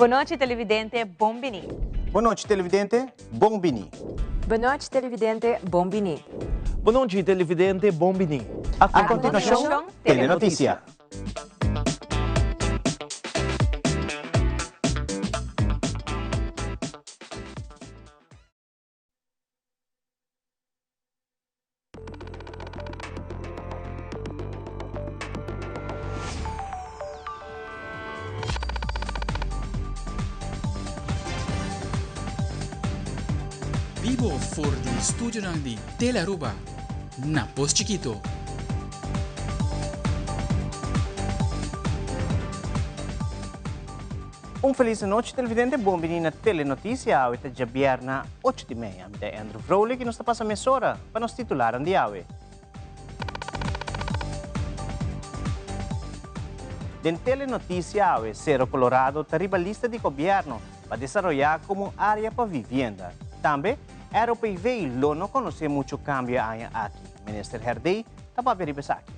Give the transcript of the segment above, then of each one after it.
Boa noite, televidente Bombini. Boa noite, televidente Bombini. Boa noite, televidente Bombini. Boa noite, televidente Bombini. A continuação, Telenotícia. Vivo for di studio di Telaruba, na Pos Chiquito. Feliz noite, televidente Bombini na Telenotícia. Awe ta jabiar na 8:30. Amita Andrew Frole que nos está passando mesora para nos titular ang diawe. Den Telenotícia awe, Cerro Colorado tariba lista de governo para desarrollar como área para vivienda. Também, Aeropeive não conhece muito cambio aqui. Minister Herdei estava verificando aqui.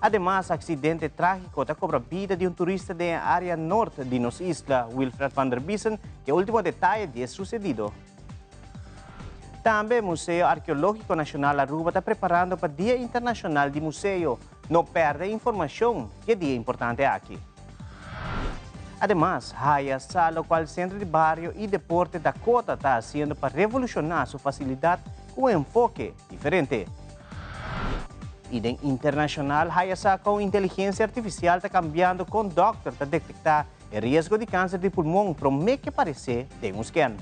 Además, acidente trágico está cobra vida de turista da área norte de nossa isla, Wilfred van der Biesen, que é o último detalhe de sucedido. Também, o Museu Arqueológico Nacional Aruba está preparando para o Dia Internacional de Museu. Não perde informação, que é dia importante aqui. Además, Haya Salo, qual Centro de Barrio e Deporte da Cota está haciendo para revolucionar sua facilidade com um enfoque diferente. E den internacional, Haya Sa com inteligência artificial está cambiando com doctor para detectar o risco de câncer de pulmão para o que parecer de um scan.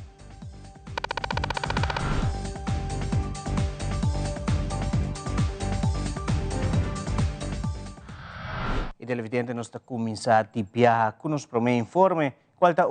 E televidente nos está começando a tipiar com nos primeiro informe, qual está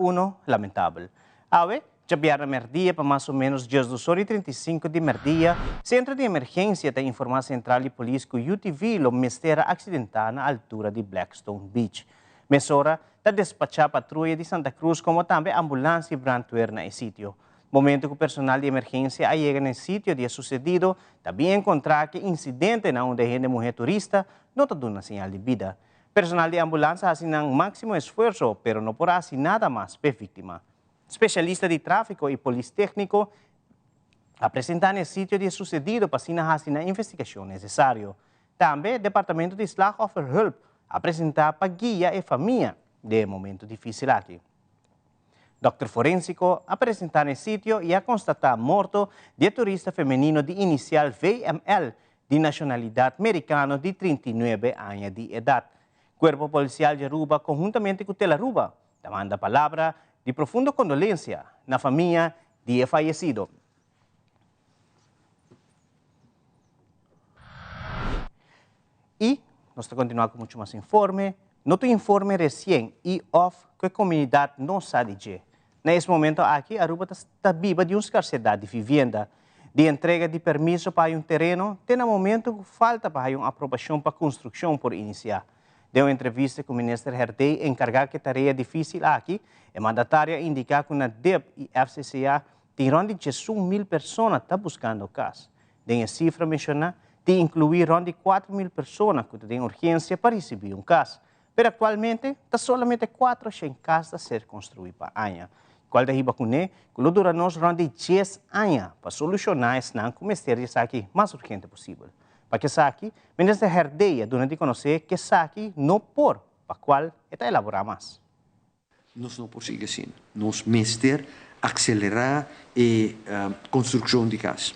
lamentável. Awe, já na merdia para mais ou menos 12h35 de merdia, Centro de Emergência da Informação Central e Polícia UTV lo mistera acidental na altura de Blackstone Beach. Mesora está despachar patrulha de Santa Cruz como também ambulância e brantuer na sítio. Momento que o personal de emergência chega no sítio de sucedido, também encontrar que incidente na onde a mulher turista não está dando sinal de vida. Personal de ambulância faz um máximo esforço, pero não porá assim nada mais para a vítima. Especialista de tráfico e polícia técnico apresentar no sítio de sucedido para fazer a investigação necessária. Também, Departamento de Slachofferhulp apresentar para guia e família de momento difícil aqui. Dr. Forensico apresentar no sítio e a constatar morto de turista feminino de inicial VML de nacionalidade americana de 39 anos de idade. Cuerpo Policial de Aruba, conjuntamente com Telaruba, manda a palavra de profunda condolência na família de falecido. E nós continuamos com muito mais informe. Noto informe recém e off que a comunidade não sabe dizer. Nesse momento aqui, Aruba está viva de uma escassez de vivenda, de entrega de permisso para um terreno, tem no momento que falta para uma aprovação para a construção por iniciar. Deu uma entrevista com o ministro Herdei encarregado que tarefa difícil aqui, e mandatária indicar que na DEP e FCCA tem ronde de 1.000 pessoas está buscando o caso. Tem a cifra mencionada de incluir ronde de 4.000 pessoas que têm urgência para receber um caso. Mas atualmente, está somente 400 casas a ser construídas para anos. Qual da riba com ele, que dura nos ronde de 10 anos para solucionar esse não como esteja aqui mais urgente possível. Para que aqui, o ministro Herdei durante conhecer que aqui não por, para qual está elaborar mais. Nós não podemos assim. Nós mester acelerar a construção de casa.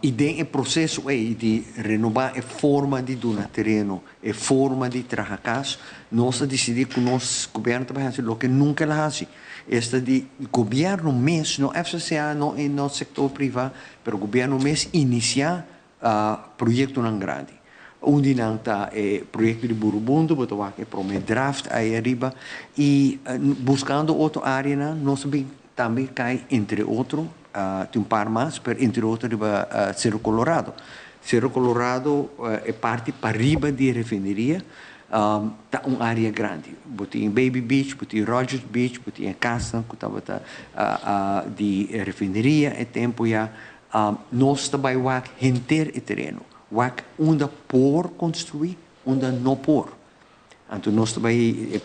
E tem o processo aí de renovar a forma de donar terreno, a forma de trabalhar casa. Nós decidimos que o nosso governo vai fazer o que nunca faz. Este de governo mês, não FCCA, não é no setor privado, mas o governo mês iniciar projeto não grande. Onde não está projeto de Burubundo, botou aqui para o draft aí arriba e buscando outra área, nós também cai entre outros, tem um par mais, entre outros Cerro Colorado. Cerro Colorado é parte para riba de refineria, está uma área grande. Botei em Baby Beach, botei em Rogers Beach, botei em Casa, que estava de refineria, é tempo já. Nós também vamos render o terreno. Onde por construir, onde não por. En toen nós também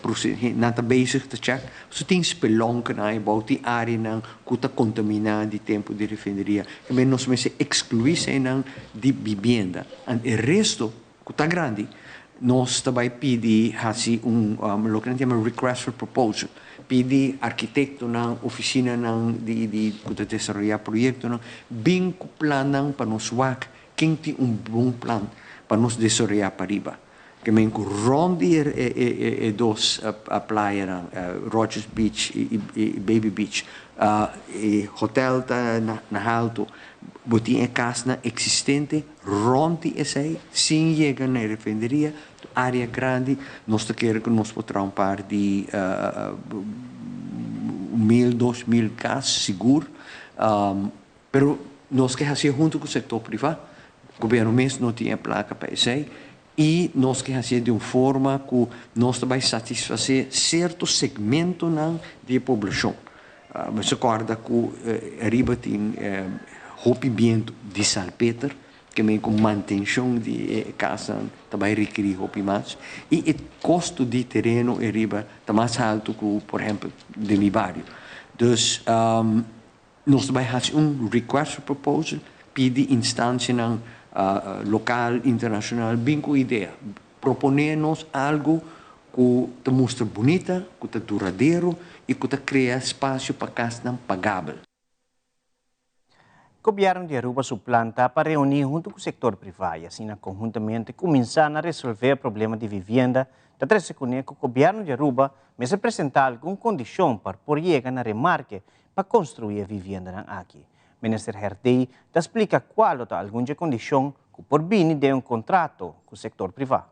nata bezig te check, so tem spelonken na about die área nang kuta contaminar di tempo de refineria. Que men nós me se excluir se nang di vivienda. En el resto kuta grande, nós também pedi hasi lo que chama request for proposal. Pedi arquitecto nang oficina nang di kuta desarrollar proyecto nang bem ku plan nang para nós wak quem tem bom plan para nós desarrollar para riba. Que men ku rondi dos playa Rogers Beach e Baby Beach hotel ta na alto boti e casa existente rondi esse sem chegar na refineria área grande nós quer que nós podemos par de 1.000-2.000 casas seguro pero nós que fazer junto com o setor privado o governo mesmo não tinha placa para isso e nós que fazer de uma forma que nós também satisfazer certo segmento da população. Mas recorda que arriba tem rompimento de salpeter, que vem com manutenção de casa também requer roupa mais e o custo de terreno arriba está mais alto que, por exemplo, de meu bairro. Então, nós também fazemos request for proposal, pedir instância local, internacional, bem com ideia. Proponer-nos algo que te mostra bonita, que te duradouro e que te cria espaço para casa não pagável. O governo de Aruba suplanta para reunir junto com o setor privado e assim conjuntamente começar a resolver o problema de vivenda. Da três que o governo de Aruba me se apresentar alguma condição para por chegar na remarque para construir a vivenda aqui. O ministro Herdei explica qual é alguma condição que por bem de contrato com o setor privado.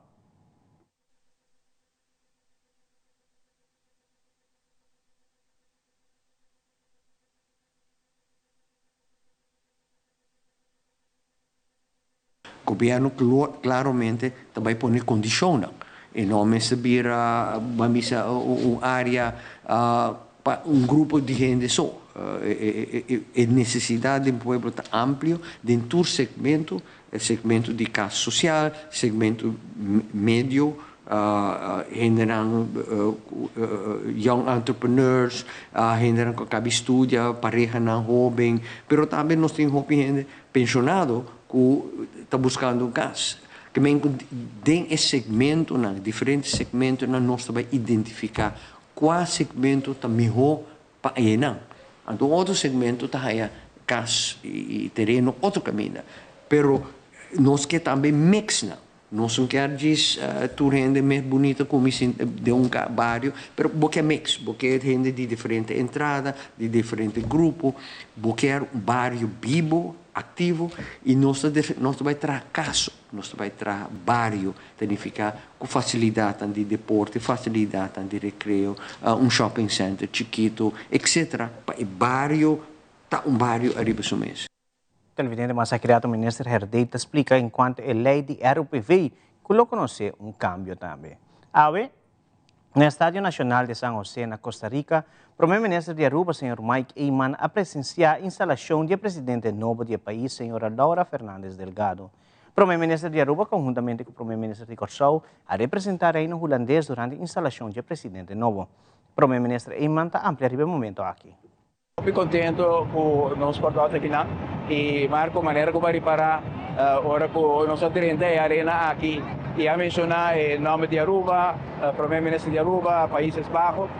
O governo claramente também põe condições. E não me sabia uma área para grupo de gente só. A necessidade de um povo amplo dentro do segmento de classe social, segmento médio, young entrepreneurs, gente que acaba de estudar, pareja não jovem, mas também nós temos gente pensionado que está buscando casa. Que tem esse segmento, diferentes segmentos, nós também identificar qual segmento está melhor para ele. Então, outro segmento está aí, casa e terreno, outro caminho. Pero nós queremos também mixar. Nós não queremos tu rende mais bonita como de um bairro, mas porque mix, porque rende de diferente entrada, de diferente grupo, porque bairro vivo, ativo e nós vai trazer caso, nós vai trazer bairro, significa com facilidade de deporte, facilidade de recreio, shopping center chiquito, etc. Para o bairro, tá bairro arriba do mês. O televidente mais criado, o ministro Herdei explica enquanto a lei de RUPV colocou cambio também. No Estádio Nacional de San José, na Costa Rica, o primeiro-ministro de Aruba, Sr. Mike Eyman, a presenciar a instalação do presidente novo do país, Sra. Laura Fernández Delgado. O primeiro-ministro de Aruba, conjuntamente com o primeiro-ministro de Corsau, a representar o reino holandês durante a instalação do presidente novo. O primeiro-ministro Eyman está ampliando o momento aqui. Muito contente com o nosso portal aqui e marco maneira como vai reparar ora com o nosso dirigente arena aqui e a mencionar o nome de Aruba, primeiro-ministro de Aruba, Países Bajos,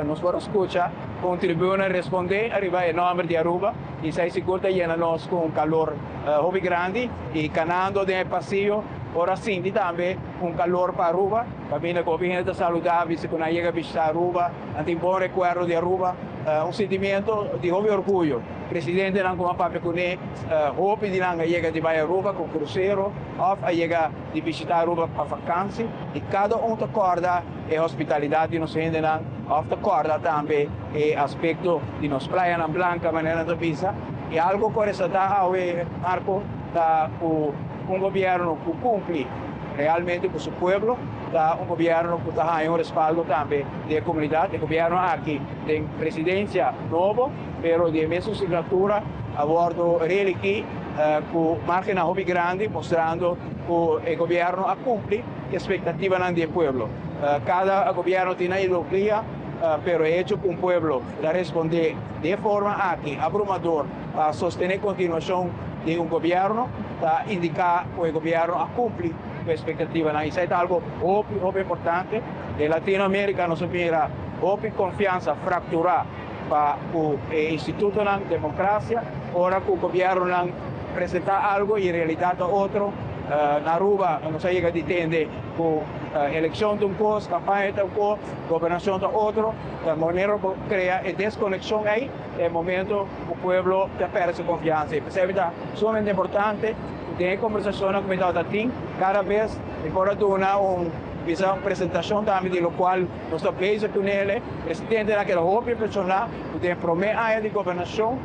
nós vamos escutar, contribuir a responder, arribar o nome de Aruba e sai seguro que nós com calor hobby grande e canando de passeio. Ora sim, também calor para Aruba, cabine com a de saludar, se quando chega a visitar Aruba, tem bom recuerdo de Aruba, sentimento de orgulho. Presidente não como papai com ele, hope de não chega de Aruba com cruzeiro, ou chega de visitar Aruba para vacância, e cada acorda a hospitalidade de nós gente não, acorda também o aspecto de nos praia na blanca maneira de visa, e algo que está Marco da governo que cumpre realmente com o seu povo, governo que está em respaldo também da comunidade, governo aqui tem presidência nova, mas de mesma assinatura a bordo dele que marca na hobby grande, mostrando que o governo cumpre a expectativa do povo. cada gobierno tiene ideología, pero é hecho com o pueblo de responder de forma aqui abrumador para sostener a continuação de um governo, para indicar o governo a cumprir a expectativa. Isso é algo muito importante. Em Latinoamérica, nós mira a confiança fracturar para o Instituto de Democracia, ora que o governo apresentar algo e, em realidade, outro. Na Aruba, não sei se entende, com eleição de um coisa, campanha de um coisa, governação de outro, de maneira que cria a desconexão aí, é o momento que o povo perde a confiança. Isso é sumamente importante, tem conversação com o Tatim, cada vez, embora de uma apresentação também, de lo qual nós estamos com ele, o presidente daquela outra pessoa, que tem promessa de governação,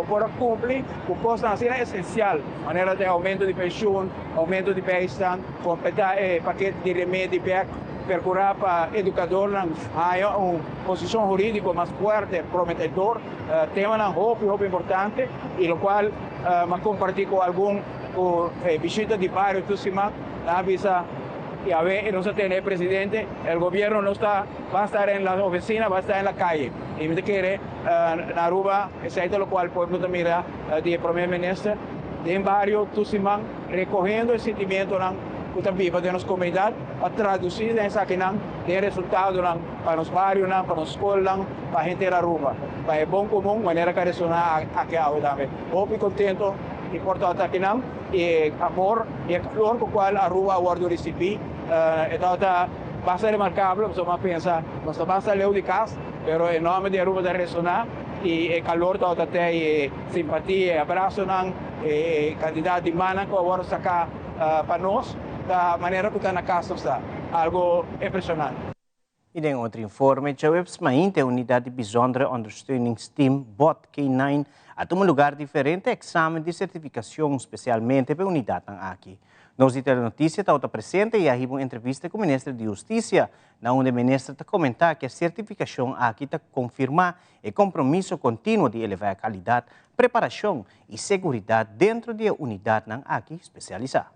para cumprir o que possa ser essencial, maneira de aumento de pensão, aumento de pensão, completar paquete de remédio para procurar para educador há uma posição jurídica mais forte, prometedor, tema muito importante, e o qual compartilhar com algum visita de bairro, avisa y a ver, no se tiene presidente, el gobierno no está, va a estar en la oficina, va a estar en la calle. Y me quiere, en Aruba, es lo cual el pueblo también de primer ministro, de barrio Tusimán, recogiendo el sentimiento que también para las comunidades, para traducir esa que de resultados para los barrios, para las escuelas, para la gente de Aruba. Para el buen común, manera que resonar aquí también. Muy contento. Importante aqui não, e amor e calor com o qual Aruba guarda recebi, então vai ser remarcável, você vai pensar, nós vamos sair de casa, mas em nome de Aruba de ressonar, e calor está até simpatia, abraço não, candidato de mana que agora sacar para nós, da maneira que está na casa está, algo impressionante. E em outro informe, a UEPSMAINTE, a Unidade de Bijzondere Ondersteuningsteam BOT K9, a um lugar diferente exame de certificação, especialmente para a unidade aqui. Nós de Telenotícia está presente e há uma entrevista com o Ministro de Justiça, onde o Ministro está comentar que a certificação aqui está confirmar o compromisso contínuo de elevar a qualidade, preparação e segurança dentro da unidade aqui especializada.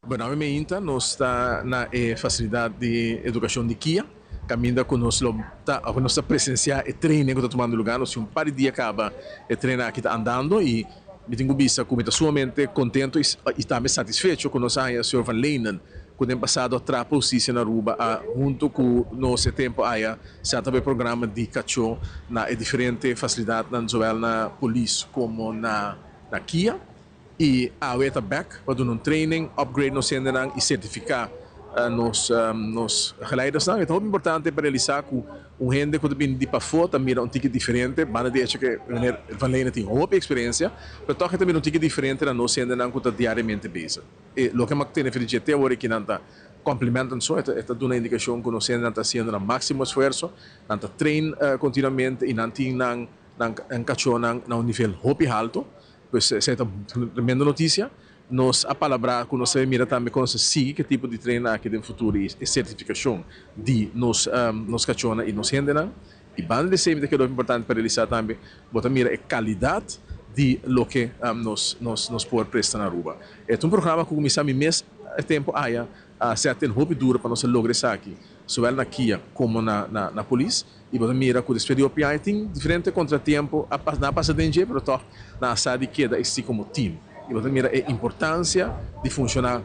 Bueno, a mim nós está na facilidade de educação de KIA, caminha conosco a presenciar e treino que está tomando lugar, nós um par de dias acaba e treino aqui está andando e me tenho visto como está sumamente contente e também satisfeito com nossa área, Sr. Van Leenen, que tem passado a trapa justiça na Aruba, junto com nosso tempo área, se também programa de cacho na diferente facilidade, tanto na polícia como na KIA, e a weta back para um training, upgrade nos senderan e certificar nos geleiders. É muito importante para realizar que gente que vem de para fora mira ticket diferente, para dizer que Van Leenen tem uma experiência, mas também tem ticket diferente na nossa senderan que está diariamente bezig. E o que eu tenho felicitado agora é que não está complementando isso, está dando uma indicação que nós está fazendo o máximo esforço, não está trein continuamente e não tem cacho na nível muito alto. Pues essa é uma tremenda notícia. Nós a palavra que nós mira também com sim que tipo de treino aqui no futuro e certificação de nos cachona e nos rendem. E banda de sempre que é importante para realizar também, botar mira a qualidade de lo que nos pode prestar na Aruba. É um programa que começamos mês tempo aí a ser muito duro para nós lograr isso aqui, tanto na KIA como na polícia. E botar mira que o despedido PI tem diferente contratempo na passada em dia, mas toch na assada queda este como time. E botar mira a importância de funcionar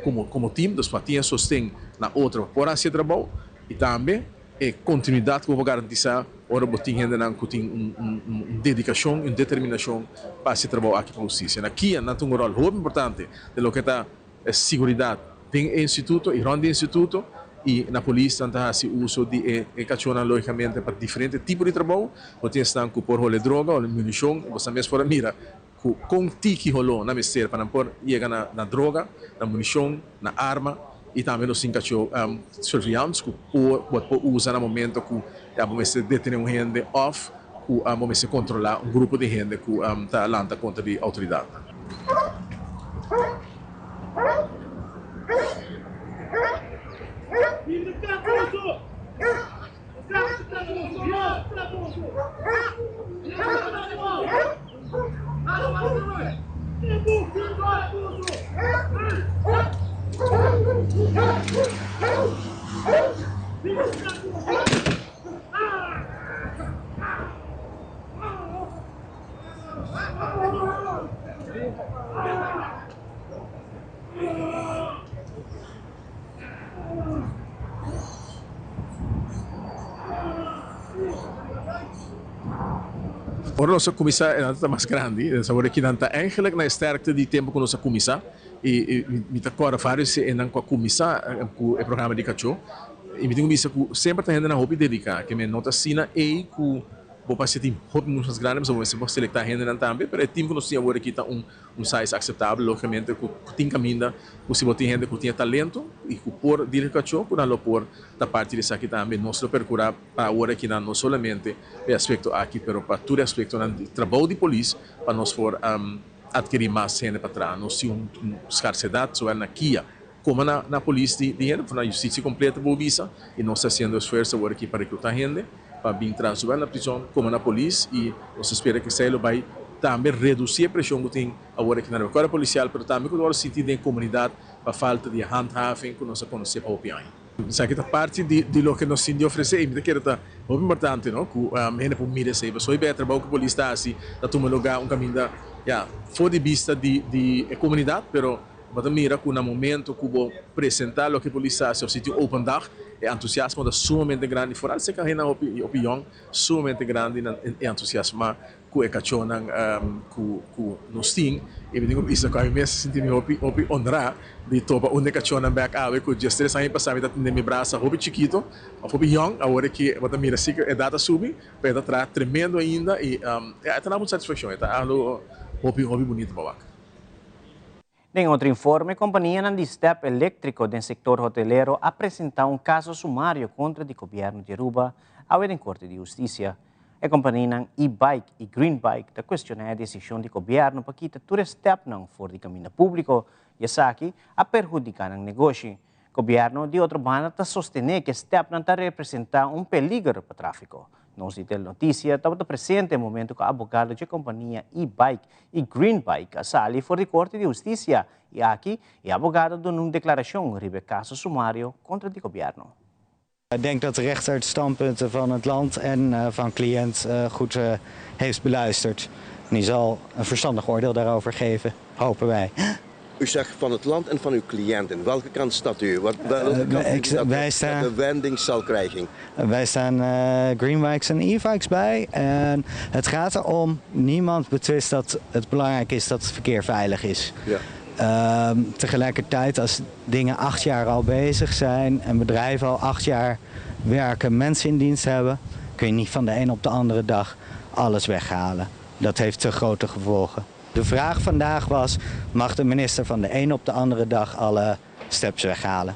como time, dos partidos sostêm na outra por assim trabalho e também a continuidade que vou garantir ora botin gente que tem dedicação e determinação para esse trabalho aqui para a justiça. Aqui não tem um rol muito importante de lo que está a segurança tem instituto e ronda instituto e na polícia está se uso de cachona logicamente para diferentes tipos de trabalho, você está com por role droga ou munição, você mesmo para mira com tiki rolo na mestre para não por chegar na droga, na munição, na arma e também nos encaixou surveillance que pode usar no momento que a momento deter gente off, que a momento controlar grupo de gente que está lanta contra a autoridade. Ora nossa comissão é mais grande, sabor que não eigenlijk na sterkte die tempo com nossa comissão e me tá agora vários e não com a comissão com o programa de cachorro e me digo isso sempre está rendendo na hobby dedicar que me nota sina e com vou passar time hobby muito grande mas você pode seletar rendendo também para o time que nós temos agora aqui tá size aceitável logicamente com tem caminho com se botar gente que tem talento e com por dir cachorro com a por da parte disso aqui também nós lo percurar para agora aqui não somente o aspecto aqui pero para todo aspecto do trabalho de polícia para nós for adquirir mais gente para trás nós temos escassez só na Kia como na polícia de gente na justiça completa por visa e nós está fazendo esforço agora aqui para recrutar gente para vir transferir na prisão como na polícia e nós espera que isso vai também reduzir a pressão que tem agora aqui na recolha policial, mas também que nós sentimos em comunidade para falta de handhaving que nós conhecemos para o PI. Isso aqui é parte de lo que nós temos de oferecer e me que é muito importante, não? Que a gente pode mirar se você vai trabalhar com a polícia está assim, está tomando lugar caminho fora de vista de comunidade, pero mas mira que no momento que vou apresentar o que a polícia faz, o sítio open dag, é entusiasmo sumamente grande, fora se que a opinião sumamente grande e entusiasmo que é cachorro que nos tem, e me digo isso que a mim me senti honrado de topa onde cachorro back out, que já 3 anos passados eu tinha me braço hobby chiquito, hobby young, agora que mas mira se é data sube, para trás tremendo ainda e está na muita satisfação, está algo hobby bonito para Em outro informe, a companhia de step elétrico do setor hotelero apresentou caso sumário contra o governo de Aruba ao Corte de Justiça. A companhia e-bike e green bike está questionando a decisão do governo para quitar todo step não fora de caminho público e essa aqui a perjudicar o negócio. O governo de outra banda está sustentando que step não está representando peligro para o tráfico. Não se tem notícia, estava presente no momento que o advogado da companhia e-bike e green bike sali fora de Corte de Justiça e aqui o advogado deu uma declaração sobre caso sumário contra o governo. Ik denk dat de rechter de standpunten van het land en van cliënt goed heeft beluisterd. En die zal een verstandig oordeel daarover geven, hopen wij. U zegt van het land en van uw cliënten. Welke kant staat u? Welke kant wij staan, de wending zal krijgen? Wij staan greenbikes en e-bikes bij. En het gaat erom, niemand betwist dat het belangrijk is dat het verkeer veilig is. Ja. Tegelijkertijd, als dingen 8 jaar al bezig zijn en bedrijven al 8 jaar werken, mensen in dienst hebben, kun je niet van de een op de andere dag alles weghalen. Dat heeft te grote gevolgen. De vraag vandaag was, mag de minister van de een op de andere dag alle steps weghalen?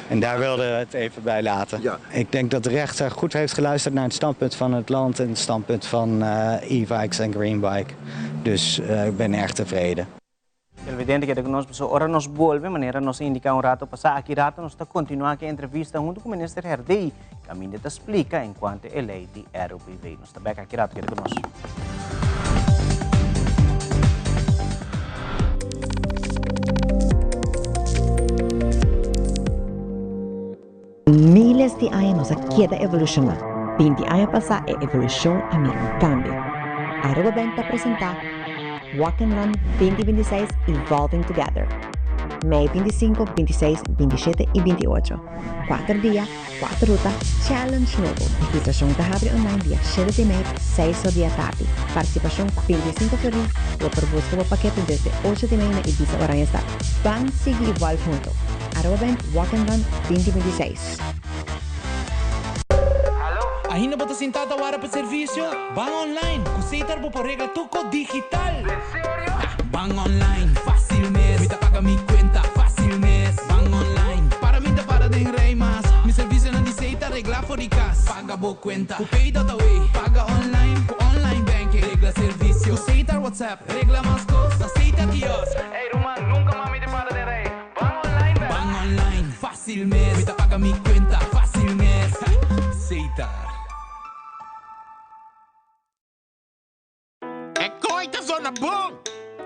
En daar wilden we het even bij laten. Ja. Ik denk dat de rechter goed heeft geluisterd naar het standpunt van het land en het standpunt van e-bikes en greenbike. Dus ik ben erg tevreden. Evidente que nós ora nos volve, maneira nos indica rato passar aqui rato nós está continuar aqui a entrevista junto com o ministro Herdei, que a mim te explica enquanto a lei de RUPV. Nós está aqui rato que conosco. Miles de anos aqui da evolução. 20 anos passar a evolução a mim cambio. A Aruba Bank te apresentar Walk and Run 2026 Evolving Together. Mei 25, 26, 27 e 28. 4 dias, 4 rutas, challenge novo. Registração está abre online dia 7 de maio, 6 do dia tarde. Participação 25 florins. O propusco o paquete desde 8 de maio na Ibiza Oranha Star. Van seguir igual junto. Aruba Bank Walk and Run 2026. Ainda bota sentada hora para serviço? Van online, consider por regra tuco digital. Van online, fácil mes. Me paga mi cuenta, fácil mes. Van online, para mim para de rei mas. Mi serviço não diceita regla for de casa. Paga boa cuenta, ku pay data way. Paga online, ku online banking. Regla serviço, aceita WhatsApp. Regla mais coisa, aceita kiosco. Ei, Roman, nunca mami te para de rei. Van online, van online, fácil mes. Me paga mi cuenta, fácil mes. Aceita. Zona bom!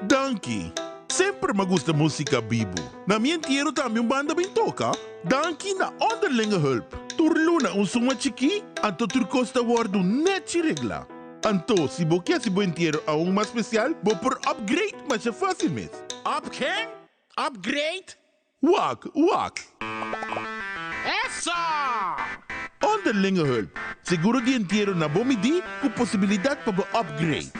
Danke! Sempre me gusta música bibo. Na minha tierra também banda bem toca. Danke na onderlinge hulp. Turluna suma chiki, anto turcosta wordu net regla. A Tanto, se você quer se bom inteiro a mais especial, vou por upgrade, mas é fácil mesmo. Up quem? Upgrade? Wak. Essa! Onderlinge hulp. Seguro de inteiro na bom midi, com possibilidade para upgrade.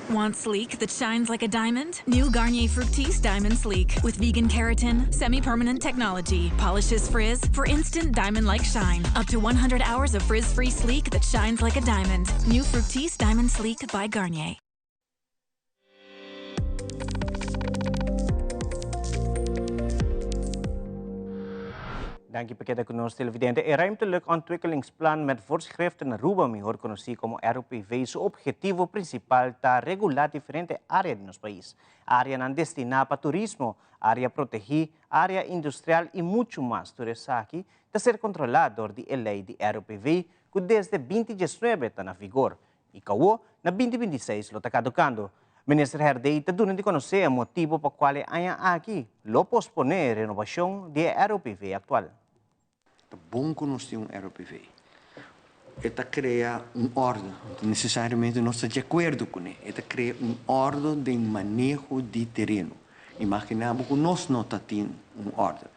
Want sleek that shines like a diamond? New Garnier Fructis Diamond Sleek with vegan keratin, semi-permanent technology, polishes frizz for instant diamond-like shine. Up to 100 hours of frizz-free sleek that shines like a diamond. New Fructis Diamond Sleek by Garnier. Dank je pakket economisch televidente. Een ruimtelijk ontwikkelingsplan met voorschriften en Aruba, mejor conocido como RUPV, su objetivo principal está regular diferentes áreas de nuestro país. Área no destinada para turismo, área protegida, área industrial y mucho más. Todo eso aquí está ser controlado por la ley de RUPV, que desde 2019 está en vigor. Y que en 2026 lo está caducando. Minister Herdey está dando de conocer el motivo por el cual haya aquí lo posponer renovación de RUPV actual. É bom que nós temos um RUPV. Ele cria ordem, necessariamente nós estamos de acordo com ele. Ele cria ordem de manejo de terreno. Imaginamos que nós não temos ordem.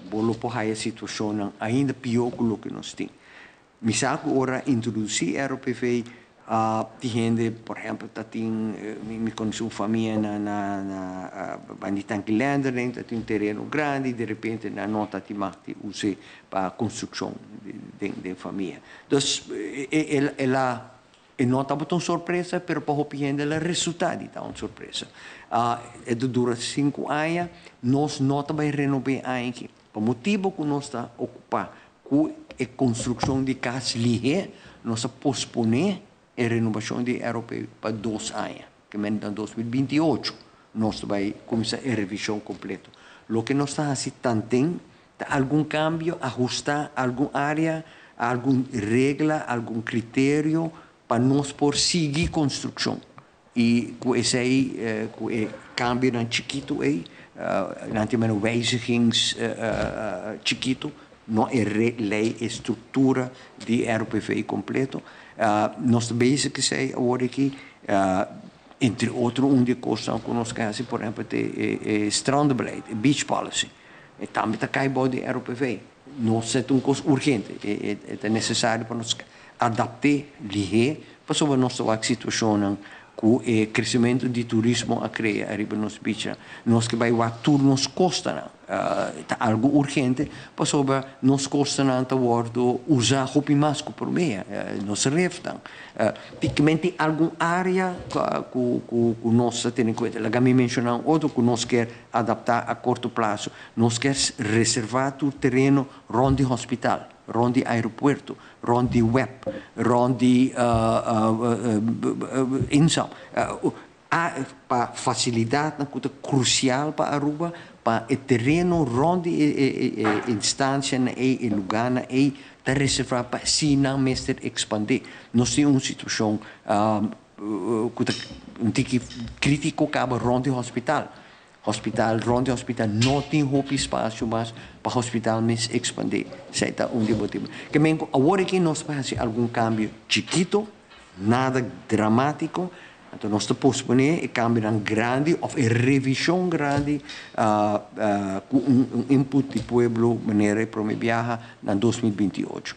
Bolo por aí a situação ainda pior que o que nós temos. Misal agora introduzir RUPV, die gente, por exemplo, me conheço uma família na Banditanquilander, tem terreno grande, de repente na nota de marte usa para a construção de família. Então, ela não estava tão surpresa, mas para o gente o resultado está uma surpresa. Dura 5 anos, nós não estamos renovando ainda. Por motivo que nós estamos ocupados com a construção de casas ligeras, nós posponemos a renovação de RUPV para 2 anos, que em 2028 nós vamos começar a revisão completa. O que nós estamos fazendo também é algum cambio, ajustar alguma área, alguma regra, algum critério para nós por seguir construção. E com esse aí, com o cambio chiquito aí, não temos wijzigings chiquito, não é lei, é estrutura de RUPV completo. Nós também que sei agora aqui, entre outros, de coisas que nós queremos, por exemplo, é strandbeleid, beach policy. E também está caído de RUPV. Nós é uma coisa urgente, é necessário para nós adaptar, ligar, para sobre nossa situação com o crescimento de turismo a criar arriba nos beach. Nós que vai o tudo nos custa, é algo urgente, para sobre nos custa não usar roupa máscara por meia, nos reftam. Picamente alguma área que nós temos em conta, lá me mencionar outro que nós quer adaptar a curto prazo, nós quer reservar o terreno onde hospital, onde aeroporto, onde web, onde insam. Para facilitar, é crucial para Aruba, para o terreno onde a instância e lugar está reservado para se não mestre expandir. Nós temos uma situação crítica que acaba onde o hospital. Onde o hospital não tem espaço mais para o hospital mesmo expandir. Isso é motivo. Agora aqui nós fazemos algum cambio chiquito, nada dramático. Então, nós estamos posponer cambio grande, ou revisão grande, com input do povo, maneira para me viajar em 2028.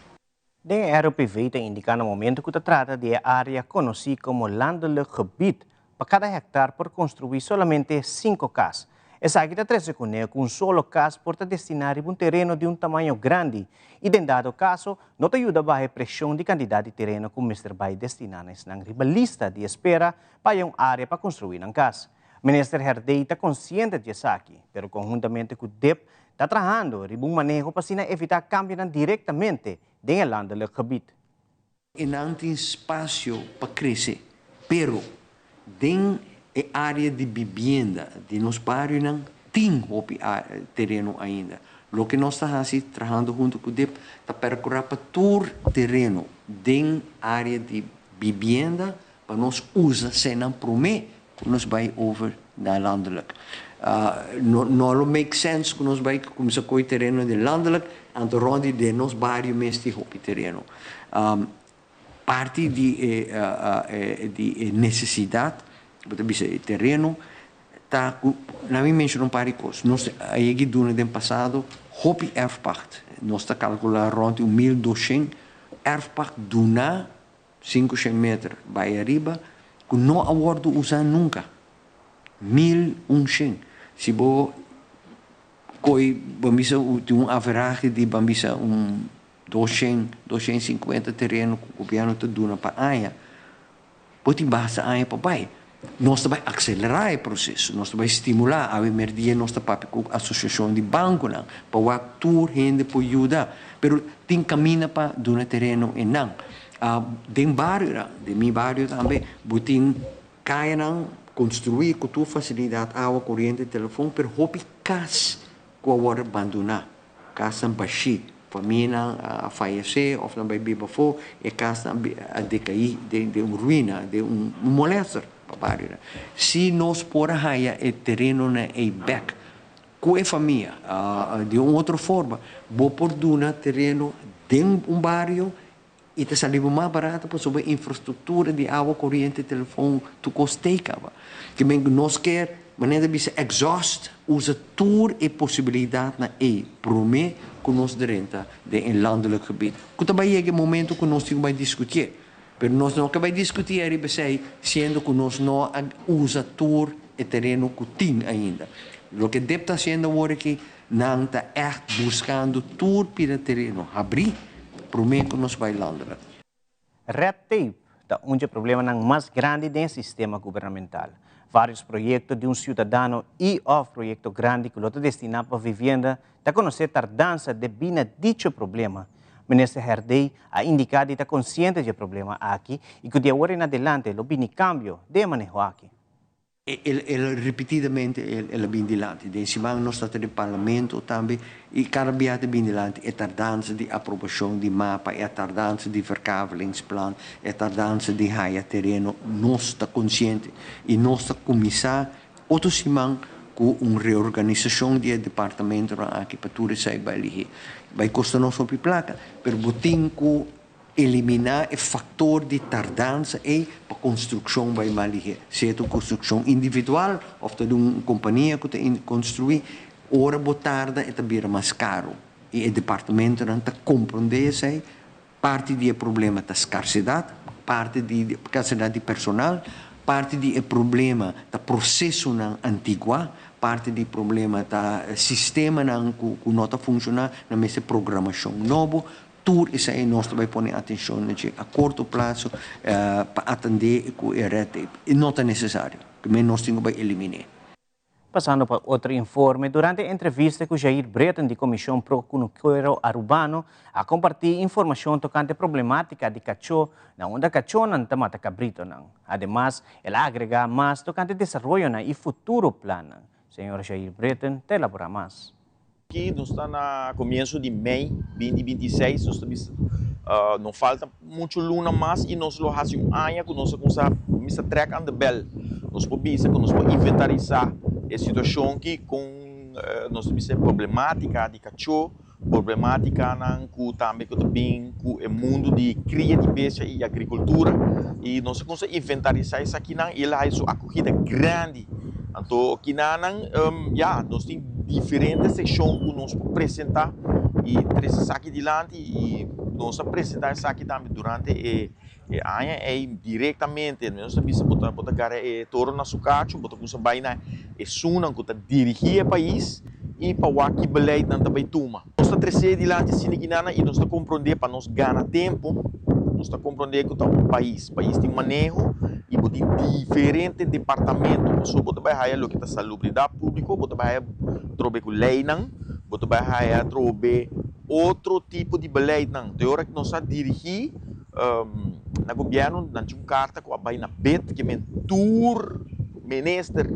De RUPV tem indicado no momento que se trata de área conhecida como landelijk gebied, para cada hectare por construir solamente 5 casas. Essa aqui está 13 com um solo casa por destinar um terreno de tamanho grande e, em dado caso, não te ajuda a baixar a pressão de quantidade de terreno que o Mr. vai destinar na lista de espera para uma área para construir uma casa. O Minister Herdey está consciente disso aqui, mas conjuntamente com o DEP está trabalhando em um manejo para evitar cambios diretamente no landelijk gebied. Não tem espaço para crescer, pero dentro a área de vivenda de nos bairros não tem terreno ainda. O que nós estamos trabalhando junto com o DEP está percorrer para todo terreno dentro da área de vivenda para nós usar sem prometer que nós vai over na landelijk. Não make sense que nós vai começar com o terreno de landelijk, en rond de nos bairro mesmo op o terreno. Parte de necessidade, para o terreno, tá, na minha menção um par de coisas. Nós aí que do ano passado, hopi erfpacht, nós está calculando rond 1.200 erfpacht duna 500 metros vai arriba, que não abordo usar nunca. 1.100. Se você coi bambisa tem average de bambisa 250 terreno que o governo te duna para aia, pode basta aia para bai. Nós também acelerar o processo, nós também estimular a merdia nossa própria associação de banco não, para o ator gente para ajudar, pero tem caminho para duna terreno e não. Den barrio, de meu barrio também, botin caia não construir com tua facilidade água, corrente, telefone, pero hopi cas que agora abandonar, casa baixi, família a falecer, ou também biba fo, e casa a decair de ruína, de molestar para barrio. Se nós por aí o terreno na e back, com a família, de outra forma, vou por duna terreno dentro barrio e te saliva mais barato para sobre infraestrutura de água, corrente, telefone, tu costeiava. Que nós quer, maneira de ser exhaust, usa toda a possibilidade na prome com nós de renta de landelijk gebied. Que também é o momento que nós temos que discutir. Mas nós não vamos discutir sendo que nós não usa todo o terreno que tem ainda. O que deve estar sendo agora que não está buscando todo o terreno, abrir. Prometo que nós vai landelijk. Red tape é um problema mais grande do sistema governamental. Vários projetos de cidadão e projetos grandes que estão destinados para vivenda da conhecer tardança de bina dicho problema. O ministro Herdey ha indicado que está consciente do problema aqui e que de agora em adelante o bini cambio de manejo aqui. Repetidamente ele vem dilante. Desse ano nós estamos no parlamento também e cada vez vem dilante. É tardança de aprovação de mapa, é tardança de verkavelingsplan, é tardança de raia terreno. Nós estamos conscientes e nós estamos começar outro semana com uma reorganização do departamento aqui para tudo isso vai custar nós uma placa, mas botem que eliminar o fator de tardança e para a construção vai malir. Seja construção individual ou de uma companhia que tem construir, hora tarda é também mais caro. E o departamento não está compreendendo isso. Parte do problema da escassidade, parte da escassidade de personal, parte do problema do processo antigo, parte do problema do sistema que não está funcionando na mesma programação nova. Tudo isso aí nós também põe atenção a curto prazo para atender com o RT. E não é necessário, que nós temos que eliminar. Passando para outro informe, durante a entrevista com Jair Breton, da Comissão Pro Cunuqueiro Urbano, a compartilhar informação tocante a problemática de cachorro, na onde cachorro não está mata cabrito. Ademais, ela agrega mais tocante ao desenvolvimento e futuro plano. Senhor Jair Breton, te elabora mais. Aqui nós estamos no começo de maio 2026, não falta muito luna mais e nós fazemos um ano que nós começamos a track on the bell. Nós podemos inventarizar a situação que com nós temos problemática de cachorro, problemática também com o mundo de cria de peixe e agricultura e nós conseguimos inventarizar isso aqui e ela é uma acolhida grande. Então, aqui nós temos diferentes secções que nós apresentar e trazer aqui adiante e nós apresentar isso aqui também durante a ano e diretamente nós temos botar cara torno na sucacho, botar com vai na suna que dirigir o país e para o aqui beleid não também toma. Nós estamos trazer adiante assim aqui e nós estamos compreender para nós ganhar tempo. Nós estamos compreender que o país tem manejo e tem diferentes departamentos. Você pode ver o que é salubridade pública, pode ver trobe com lei não, pode ver trobe outro tipo de lei não. De hora que nós dirigir na governo, nós temos carta que vai na bet que mentor minister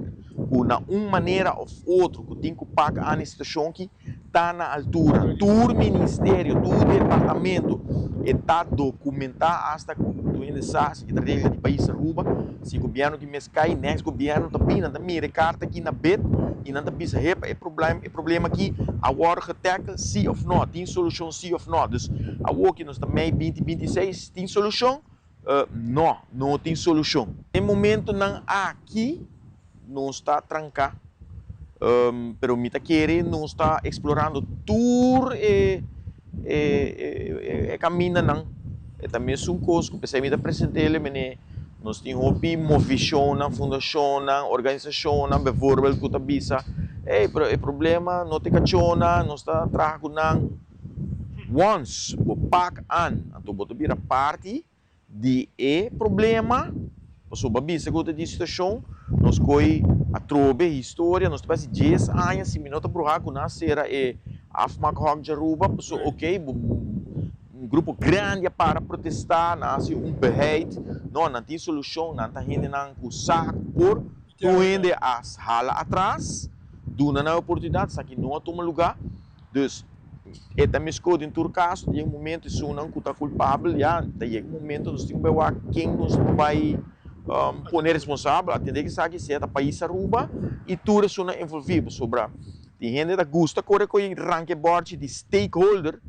na uma maneira ou outra que tem que pagar a situação que está na altura. Todo ministério, todo departamento está documentar hasta a Secretaria de País Aruba, se o governo que me cai, next governo também, na minha carta aqui na BET, e não bisa é problema aqui agora getackle sim ou não, tem solução sim ou não. Dus agora que nós também 2026 tem solução? Não tem solução. Em momento não aqui não está trancado, pero mita querer não está explorando tour e caminha não. É também um coisa que pensei me apresentar ele, nós temos hobby, movição, fundação, organização, bijvoorbeeld que bisa, o problema não tem cachona, não está trabalhando once, o pack an, então botar vira parte de problema, o babisa que tem situação, nós coi a trobe história, nós temos 10 anos, se minutos para o haco nascer afmak hog de Aruba, so ok, grupo grande para protestar, nasce beheid, não tem solução, não está indo com saco por tu indo as hala atrás, duna na oportunidade, aqui não toma lugar, dus é também escolhe em todo caso, tem momento isso não está culpável, já tem momento nós temos que ver quem nos vai pôr responsável, atender que sabe se é da país Aruba e tudo isso não envolvido sobre tem gente que gosta correr com o ranking board de stakeholder.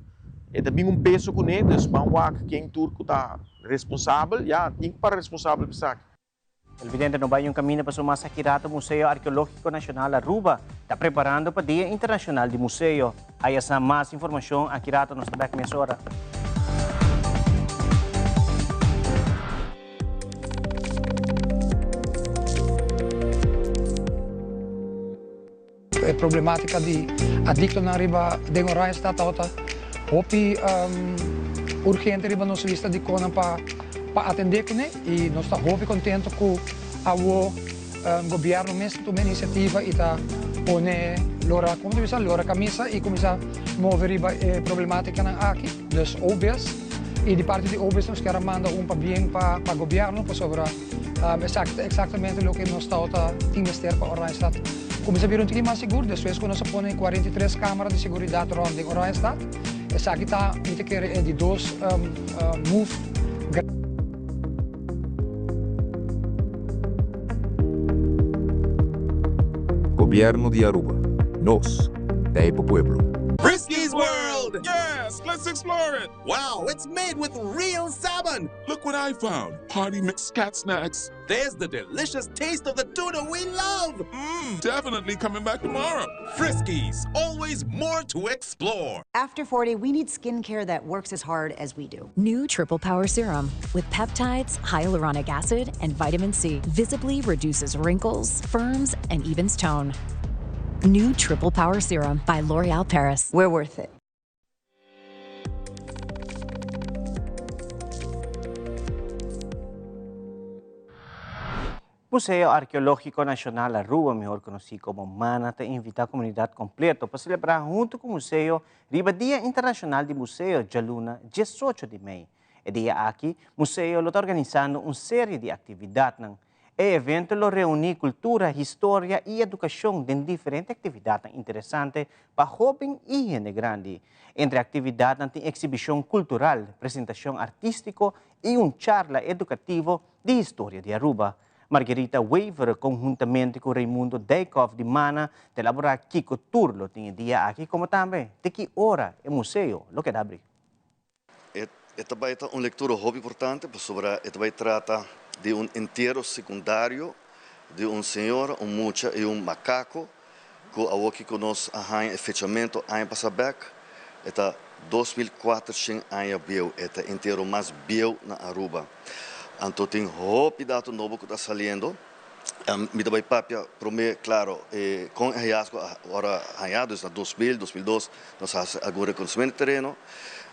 É também peso com eles, mas quem turco está responsável, já tem para responsável por isso. O Vidente no vai caminho para o Masakirata Museu Arqueológico Nacional Aruba está preparando para o Dia Internacional de Museu. Aí essa mais informação aqui Kirata nos back nessa hora. A problemática de adicto na riba de Raya está toda hopi urgente riba nossa lista de coisas para atender com e nós está hopi contente com o governo mesmo tomar iniciativa e tá pone lora como diz lora camisa e começar a mover riba problemática na aqui dos OBS e de parte de OBS nós queremos mandar para bem para o governo para sobre exatamente o que nós está investir para Raya está começa a vir mais seguro, depois quando nós põe 43 câmaras de segurança rond em Raya está essa aqui está muito que é de dois move. Gobierno de Aruba. Nos, de Pueblo. Frisky's World! Yes, let's explore it! Wow, it's made with real salmon! Look what I found. Party mixed cat snacks. There's the delicious taste of the tuna we love! Definitely coming back tomorrow. Frisky's, always more to explore. After 40, we need skincare that works as hard as we do. New Triple Power Serum with peptides, hyaluronic acid, and vitamin C visibly reduces wrinkles, firms, and evens tone. New Triple Power Serum by L'Oréal Paris. We're worth it. Museu Arqueológico Nacional Aruba, mejor conocido como MANA, te invita a comunidad completa para celebrar junto con el museo el Día Internacional de Museo de Luna, 18 de mayo. El día aquí, el museo lo está organizando una serie de actividades. El evento lo reúne cultura, historia y educación de diferentes actividades interesantes para jóvenes y gente grande. Entre actividades hay exhibición cultural, presentación artística y una charla educativa de historia de Aruba. Margarita Weaver, conjuntamente con Raimundo Dijkhoff de MANA, de elaborar Kiko Turlo, tiene día aquí como también de qué hora el museo lo que abre. Esta vai estar uma leitura muito importante, sobre esta vai tratar de um enterro secundário de um senhor, mucha e macaco, que a que conosco a fechamento ano passado, esta 2400 anos bio, esta enterro mais bio na Aruba. Então tem hopi dado novo que está saindo. Me dá papia para mim, claro, com o hallazgo agora hallado, em 2000, 2002, nós fazemos algum reconhecimento de terreno.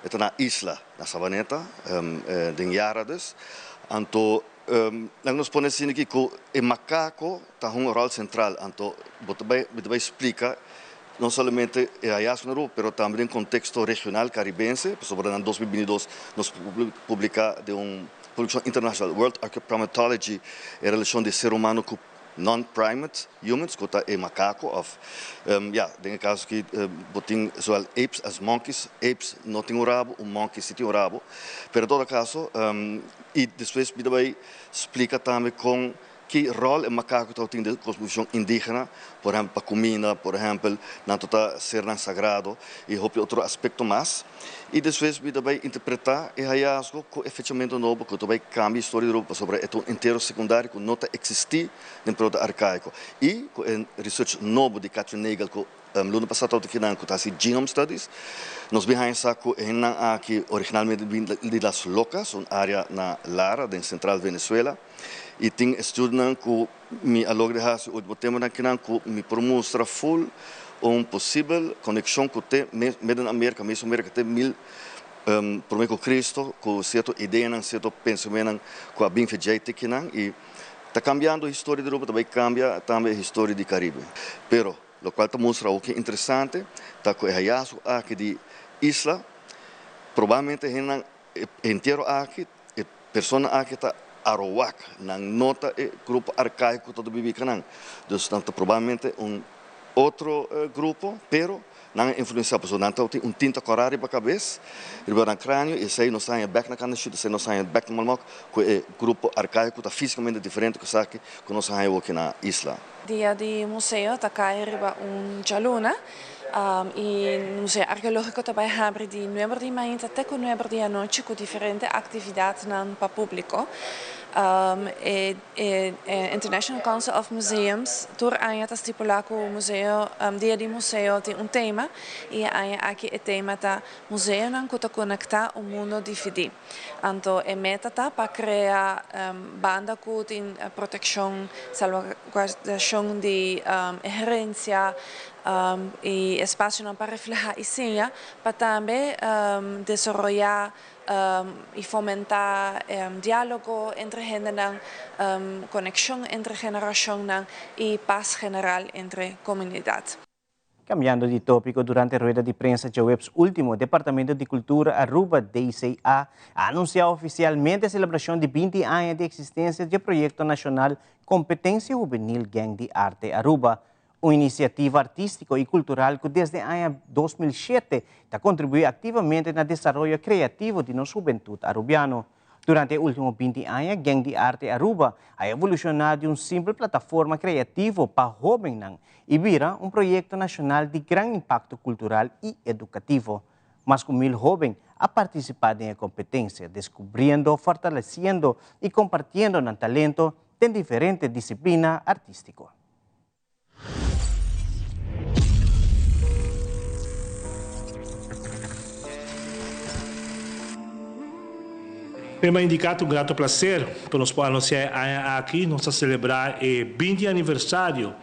Está na isla, na Sabaneta, de Yarades. Então, nós podemos dizer que o macaco está um rol central. Então, me dá explicar não somente o hallazgo na Aruba, mas também em contexto regional caribense. Sobre em 2022, nós publicamos de produção internacional, World Archaeophytology, a relação de ser humano com non-primate humans, que é macaco, ou, tem caso que botem só apes as monkeys, apes não têm o rabo, o monkey sim tem o rabo, mas em todo caso, e depois me vai explicar também com que rol o macaco tem de cosmovisão indígena, por exemplo, para comida, por exemplo, na toda ser sagrado e outro aspecto mais. E depois me também interpretar e hallazgo com efetivamente novo, que também cambia a história da Europa sobre o inteiro secundário que não existia no período arcaico. E com research novo de Katrin Nagel, que no ano passado aqui na Kutasi Genome Studies, nós vimos que originalmente de las Locas, uma área na Lara, na central Venezuela. E tem estudos que me alogra o último tema que me promostra full possível conexão com o meio da América, mesmo América tem primeiro Cristo, com certa ideia, certo pensamento, com a bem feita que e está cambiando a história da Europa, também cambia também a história do Caribe. Pero o qual mostra o que é interessante, está com o hallazgo aqui de isla, provavelmente inteiro aqui, a pessoa aqui está Arawak, na nota e grupo arcaico todo vive canang. Então, provavelmente outro grupo, pero não influencia a pessoa. Então, tem tinta corari para a cabeça, riba no crânio, e sei não sai back na cana chute, sei não sai back no malmoc, que o grupo arcaico está fisicamente diferente que sabe que nós sai aqui na isla. Dia de museu, tá cá riba jaluna. E no Museu Arqueológico também abre de 9 de manhã até 9 da noite com diferentes atividades para o público. International Council of Museums, tur anja ta stipula ku museo, dia di museo tem tema e anja aqui o tema ta museo nan kuta conecta o mundo di fidi. Anto e meta ta para criar banda ku tin proteção, salvaguardação de herência e espaço para reflejar e senha para também desenvolver e fomentar diálogo entre gêneros, conexão entre gerações e paz general entre comunidades. Cambiando de tópico, durante a rueda de prensa de webs último, o Departamento de Cultura Aruba, DCA, anunciou oficialmente a celebração de 20 anos de existência do Projeto Nacional Competência Juvenil Gang de Arte Aruba, uma iniciativa artística e cultural que desde o ano 2007 está contribuindo ativamente no desenvolvimento criativo de nossa juventude arubiano. Durante os últimos 20 anos, a Gang de Arte Aruba ha evolucionado de uma simples plataforma criativa para jovens e vira um projeto nacional de grande impacto cultural e educativo. Mais de 1.000 jovens han participado em competência, descobrindo, fortalecendo e compartilhando no talento de diferentes disciplinas artísticas. Prima indicato un grato piacere per nos poder anunciar aqui nossa celebrar o 20 aniversário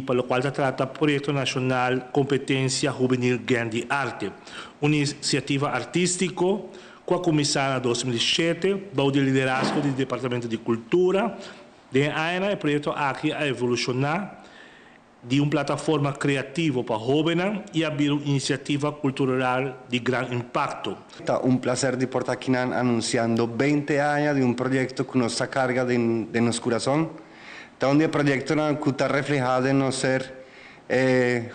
para o qual se trata do Projeto Nacional Competência Juvenil Gang de Arte, uma iniciativa artística que começou em 2007, bajo o liderazgo do Departamento de Cultura. De ano, o projeto aqui a evolucionar de uma plataforma criativa para jovens e abrir uma iniciativa cultural de grande impacto. É um prazer de estar aqui anunciando 20 anos de um projeto que nos carga de nosso coração. Então, um projeto que está reflejado em nossa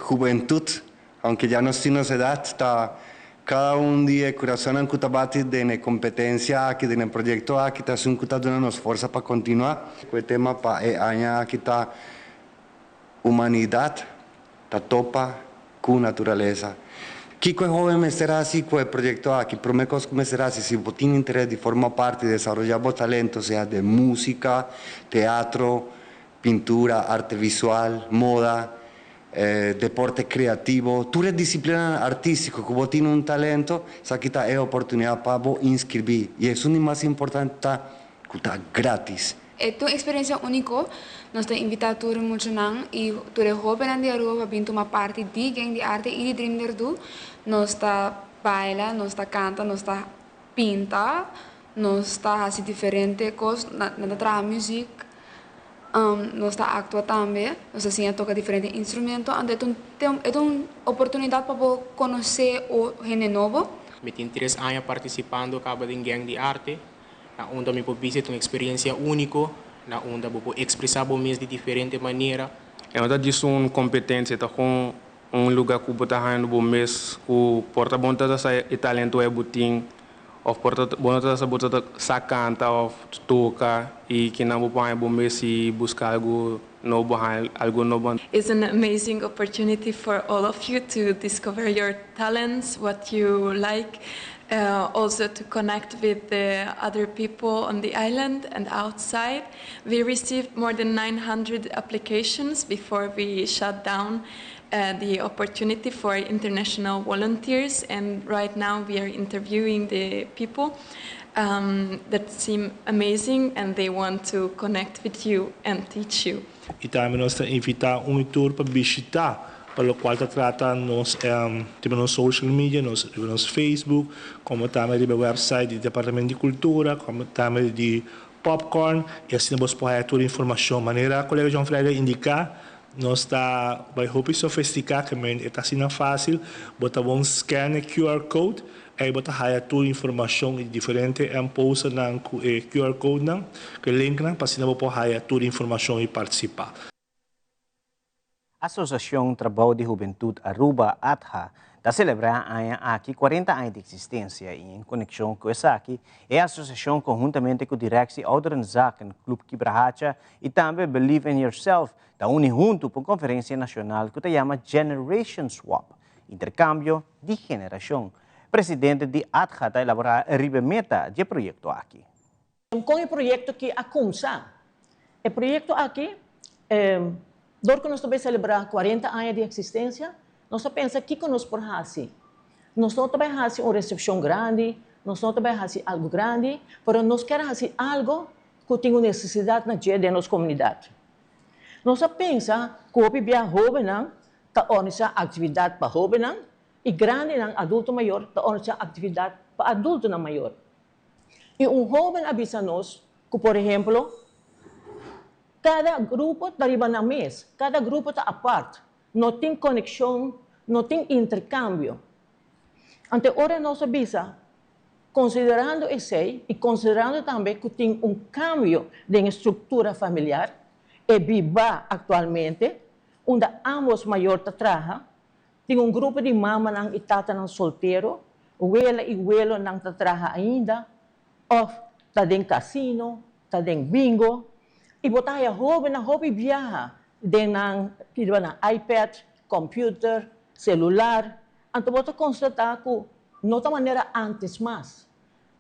juventude, aunque já nós temos idade, está cada dia coração que está batendo de competência aqui, de projeto aqui, está dando força para continuar. O tema para ano aqui está humanidade, está topa com natureza. Que o jovem será assim com o projeto aqui, promete começar assim, se você tem interesse de formar parte, de desenvolver o talento, seja de música, teatro, pintura, arte visual, moda, deporte criativo, toda disciplina artística que você tem talento, essa aqui é a oportunidade para você inscrever. E isso é o mais importante, que está grátis. É uma experiência única. Nós temos invitado todo mundo e todo jovem de Aruba para tomar parte de Gang de Arte e de Dream Nerdu. Nós está baila, nós está canta, nós está pinta, nós está fazendo diferentes coisas, nós trabalha música, nós está atua também, nós assim toca diferentes instrumentos. Então é uma oportunidade para conhecer o gênero novo. Me tenho 3 anos participando acaba de Gang de Arte, onde me puedo visitar uma experiência única. Na onda vou expressar o mês de diferente maneira. É uma disso uma competência, tá com lugar que você está no mês, que porta bom toda essa talento é butim, of porta bonota sa bota sa canta of toca e que não vai bomber se buscar algo novo, algo novo. It's an amazing opportunity for all of you to discover your talents, what you like, also to connect with the other people on the island and outside. We received more than 900 applications before we shut down the opportunity for international volunteers, and right now we are interviewing the people that seem amazing and they want to connect with you and teach you. E também nós invitamos tour para visitar, pelo qual trata nos nos social media, nos Facebook, como também no website do Departamento de Cultura, como também de Popcorn, e assim nós podemos ter informação. Maneira a colega João Freire indicar, nós está vai roupa sofisticada, que está assim fácil, bota um scan QR code, aí bota aí toda informação diferente em pousa na QR code não, que link não, para assim nós podemos toda informação e participar. A Associação Trabalho de Juventude Aruba, ATHA, está celebrando aqui 40 anos de existência e em conexão com essa aqui, é a associação conjuntamente com a Direção Ouderenzaken, Clube Kibrahacha e também Believe in Yourself, está unindo junto para uma conferência nacional que se chama Generation Swap, intercâmbio de geração. Presidente de ATHA está elaborando a meta de projeto aqui. Com o projeto que a começar, o projeto aqui que nós também celebrar 40 anos de existência, nós pensamos que nós podemos fazer. Nós não também fazer uma recepção grande, nós não também fazer algo grande, mas nós queremos fazer algo que tem necessidade na dia da nossa comunidade. Nós pensamos que o bebê jovem está organizando atividade para jovem e grande adulto maior está organizando atividade para adulto maior. E jovem avisa nós que, por exemplo, cada grupo está na mesa, cada grupo está à parte, não tem conexão, não tem intercâmbio. Então, agora nós avisa, considerando isso e considerando também que tem cambio de estrutura familiar, e viva atualmente, onde ambos maiores trabalham, tem grupo de mamãe e tata solteiro, abuela e abuelo não trabalham ainda, ou está em casino, está em bingo, e botar a hobby viaja, dengan iPad, computer, celular. Então, você constatar que não da maneira antes mais.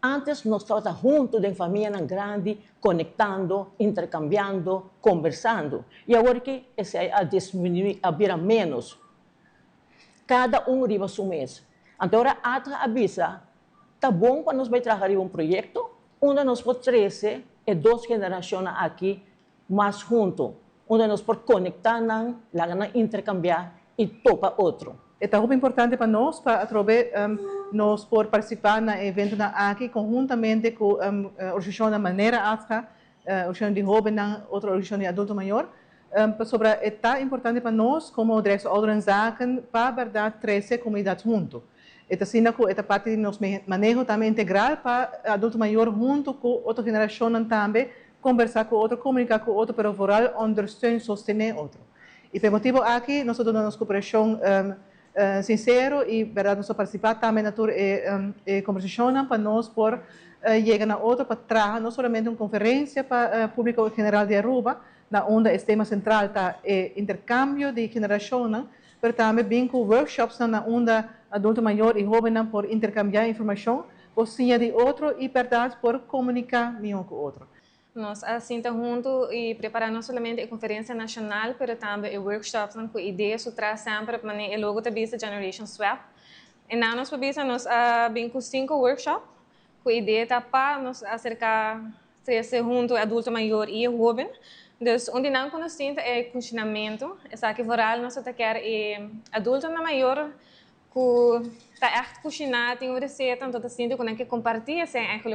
Antes, nós estávamos juntos em família grande, conectando, intercambiando, conversando. E agora que esse a diminuir, a virar menos. Cada riba seu mês. Então, agora, a avisa, está bom para nós trabalhar um projeto, onde nós podemos trazer duas gerações aqui, mais juntos, onde nós podemos conectar, intercambiar e topa outro. É muito importante para nós, para nós por participar no evento aqui, conjuntamente com a organização da Maneira ATHA, a organização de jovem, outra organização de adulto maior. É tão importante para nós, como Direção Ouderenzaken, para a verdade, trazer a comunidade junto. É assim que é parte do nosso manejo também integral para adulto maior junto com outra geração também, conversar com outro, comunicar com outro, para oral, understanding, sostener outro. E por motivo aqui, nós damos uma cooperação sincera e verdade nós participar também na conversação para nós por chegar a outro para trazer não somente uma conferência para o público geral de Aruba, na onde o tema central está intercâmbio de geração, mas também bem com workshops na onde adulto maior e jovem por intercambiar informação, por sim de outro e verdade por comunicar um com o outro. Nós assim juntos e preparando não somente a conferência nacional, mas também workshops com ideias que traz sempre para o logo da Generation Swap. E nós nós bem com 5 workshops, com ideia para nos acercar junto adulto maior e jovem. Então, onde não conhecemos é conhecimento, é que voral nós quer adulto maior que está echt cozinhar, tem uma receita, então assim que compartilhar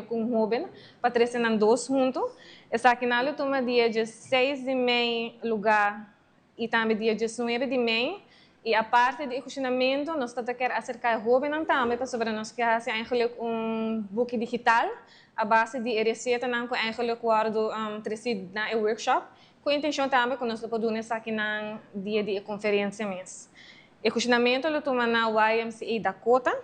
com um jovem para trazer dois juntos. Essa aqui na toma dia 6:30 lugar e também dia 19:30 e a parte de cozinamento nós quer acercar jovem também para sobre nós que fazer book digital a base de receita não que guardo trazido na workshop com a intenção também que nós podemos aqui na dia de conferência mesmo. O cozinamento lo toma na YMCA Dakota.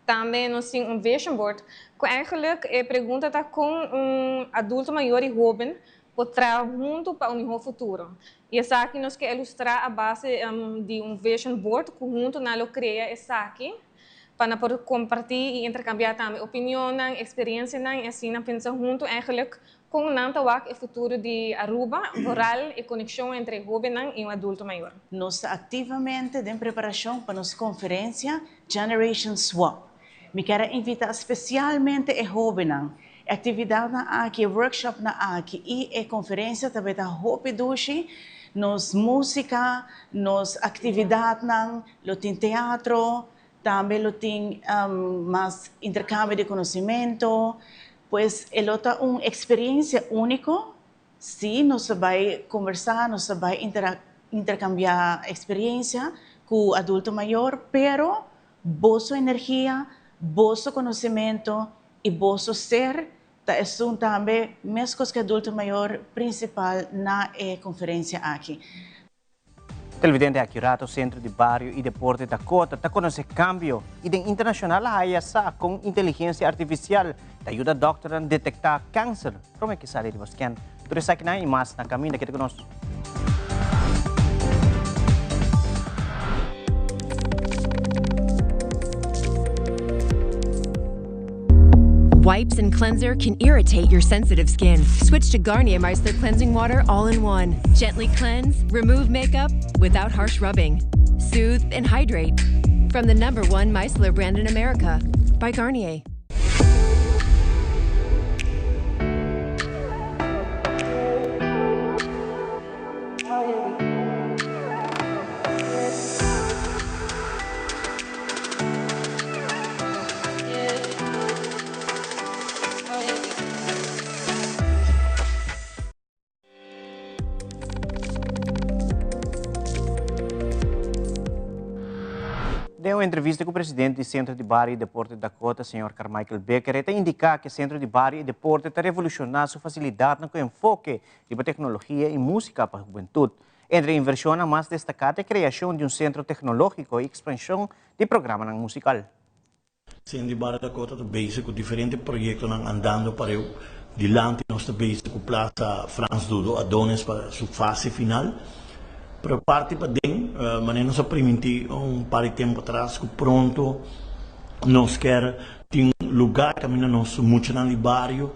também nós temos vision board, que eigenlijk pergunta tá com adulto maior e jovem para trabalhar junto para melhor futuro. E essa aqui nós quer ilustrar a base de vision board que junto nós cria essa aqui para poder compartilhar e intercambiar também opinião, experiência, e assim pensar junto eigenlijk com o futuro de Aruba, rural e conexão entre jovem e adulto maior. Nós ativamente em preparação para nossa conferência Generation Swap. Me quero invitar especialmente a jovens. Atividade aqui, workshop aqui e a conferência também está hopidushi, nos música, nos atividades, lo tem teatro, também lo tem mais intercâmbio de conhecimento. Pues el otro una experiencia única, sí, nos va a conversar, nos va a intercambiar experiencia con adulto mayor, pero vosso energía, vosso conocimiento y vosso ser son también más cosas que adulto mayor principal na conferencia aquí. Televidente Accurato, Centro de Barrio e Deporte da Cota, está com esse cambio e de internacional a com inteligência artificial, te ajuda a doctor a detectar câncer. Como é que sai de você? Tudo isso aqui e mais na caminho daqui conosco. Wipes and cleanser can irritate your sensitive skin. Switch to Garnier Micellar Cleansing Water all-in-one. Gently cleanse, remove makeup without harsh rubbing. Soothe and hydrate. From the #1 micellar brand in America, by Garnier. Deu uma entrevista com o presidente do Centro de Barrio e Deporte da Cota, Sr. Carmichael Becker, e indicar que o Centro de Barrio e Deporte está revolucionando sua facilidade no enfoque de tecnologia e música para a juventude. Entre a inversão a mais destacada é a criação de um centro tecnológico e expansão de programa musical. Centro de Barrio da Cota está basic com diferentes projetos andando para o dilante, nós está basic com Plaza Franz Dudo, Adonis para sua fase final. Pero parte para dentro, mas nós experimentamos par de tempo atrás que pronto nós quer ter lugar que nós muito no bairro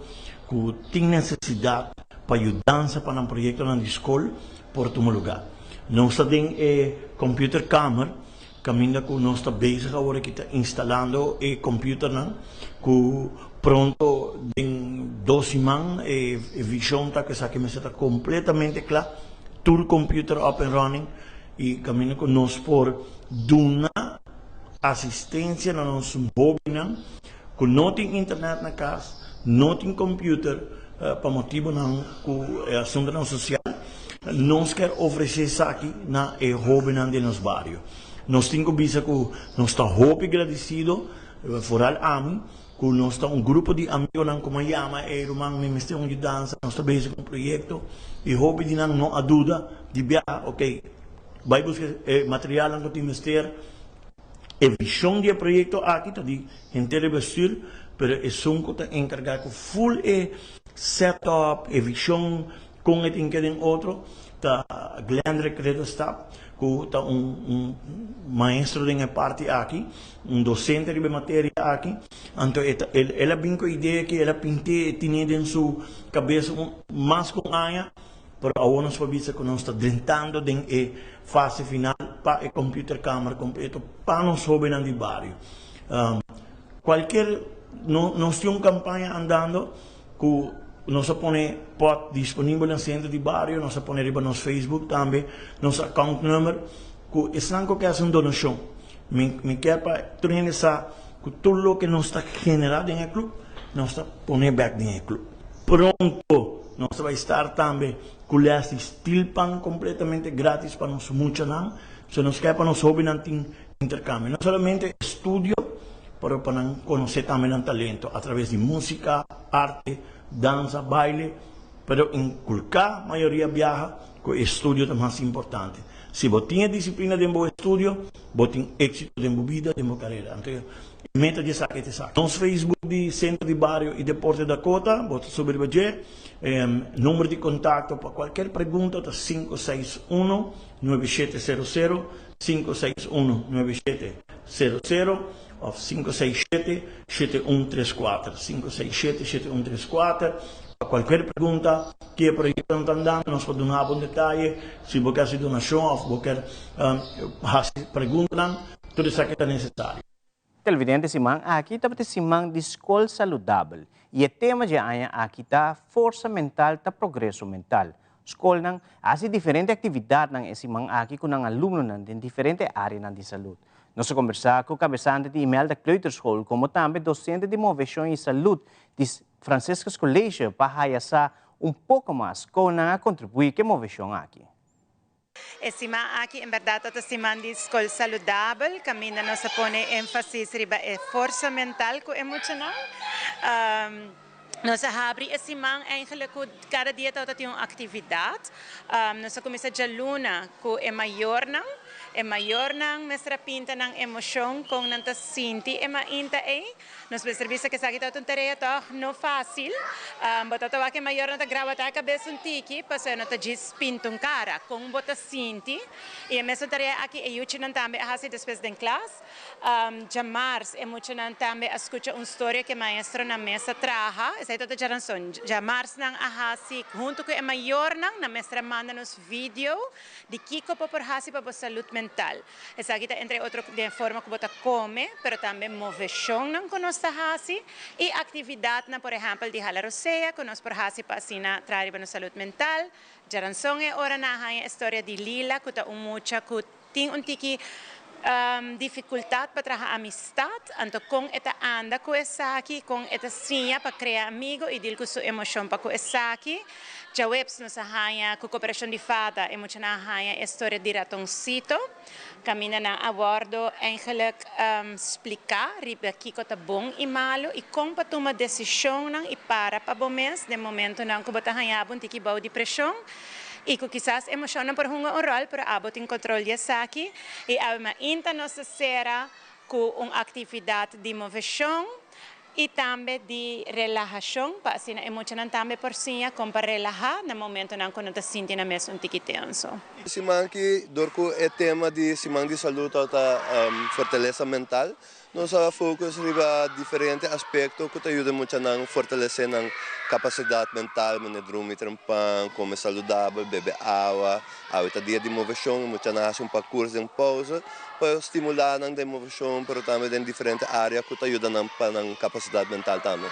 que tem necessidade para ajudar para um projeto na escola por um lugar. Nós temos computer camera, caminho que nós está basic agora que está instalando e computer que pronto em 2 semanas a visão está que está completamente clara. Todo computer up and running e caminho com nós por dar assistência na nossa bobina, com não tem internet na casa, não tem computer para motivo não com assunto não social, nós quer oferecer isso aqui na bobina de nosso bairro. Nós temos que dizer que nós estamos muito agradecidos foral ami com nós grupo de amigos como chama rumang may mistake de dança nós estamos com projeto e hobby de não a dúvida de viajar ok vai buscar material que temos ter a visão do projeto aqui tá de inteiro vestir pero é sunco tá encarregado com full setup a visão com it em outro tá Glendrick Credo Staff que tá maestro de uma parte aqui, docente de matéria aqui, então ela vem com a ideia que ela pinte tinha em sua cabeça mais com anha, para agora nós vamos que nós está tentando em fase final para a computer câmara completo para nós jovens de bairro. Qualquer nós temos uma campanha andando que nós põe pot disponível no centro de bairro, nós põe riba no Facebook também, nosso account number, que estão que é uma donação. Me quer para treinar que tudo o que nós está generado em clube, nós está põe back em clube. Pronto, nós vai estar também com esse stilpan completamente grátis para nós muitos não, se nós quer para nós jovens não intercâmbio, não somente estudo, para conhecer também o talento através de música, arte, dança, baile, pero inculcar a maioria viaja, que o estudo é mais importante. Se você tem disciplina dentro do estudo, você tem êxito dentro da vida, dentro da carreira. Então, Meta de saque de saque. Nosso Facebook de Centro de Barrio e Deporte da Cota, bota sobre o budget. Número de contato para qualquer pergunta tá 561-9700, 561-9700 ou 567-7134, 567-7134. Para qualquer pergunta que é projeto andando, nós podemos dar um detalhe. Se você quer donação ou você quer perguntar, tudo isso que é necessário. Televidente simang aqui tá simang de escola saudável e o tema de aia aqui tá força mental tá progresso mental. Escola nang assim diferente atividade nang simang aqui com nang aluno nang em diferente área nang de saúde. Nós conversar com o cabeçante de Imelda Kleuterschool como também docente de movição e saúde de Franciscus Colégio para hayasa pouco mais com nang contribuir que movição aqui. Esima aqui, em verdade, é uma escola saudável, caminha nos põe ênfase riba força mental e emocional. Nós abrimos esse man, eigenlijk, cada dia tem uma atividade. Nós começamos a luna, que é maior, mestra pinta ng emoção, com nanta sinti, inta Nós percebemos que essa aqui é uma tarefa não fácil. Bota tawa que maior nanta grava ta cabeça tiki, passo nanta diz pinta cara, com bota sinti. E a mesma tarefa aqui é útil também a fazer depois da classe. Jamars é muito também a escutar uma história que a maestra na mesa traha. Essa é toda a geração. Jamars nang a fazer junto com a maior na mestra manda nos vídeo de Kiko para fazer para a saúde mental. Essa aqui entre outras de forma que bota come, pero também movição nang conosco hasi e atividade na por exemplo de hala roseia conosco por hasi para asina trair para saúde mental. Jaranson é ora na a história de Lila que tá mucha que tem tiki dificuldade para trabalhar amistade, então com esta anda com essa aqui, com esta sinha para criar amigo e dir com sua emoção para com essa aqui. Já webs nos arranha com cooperação de fada, emocional arranha a história de ratoncito, caminha na abordo, eigenlijk explicar, riba aqui que tá bom e malo e como para tomar decisão e para bom mês, de momento não que bota arranha bom tiki bau depressão. E que quizás emoção não por um rol, para abot em controle essa aqui e a inta nossa será com uma atividade de movição e também de relaxação, para assim a emoção também por si, como para relaxar no momento não quando está sentindo mesmo um tique tenso. Simang que dorco é tema de simang de saúde ou fortaleza mental. Nós focus riba diferentes aspectos que te ajudam muito a fortalecer a capacidade mental, dormir tranquilo, comer saudável, beber água, a dia de movição, muito a fazer percurso em pausa, para estimular a movição, mas também em diferentes áreas que te ajudam a capacidade mental também.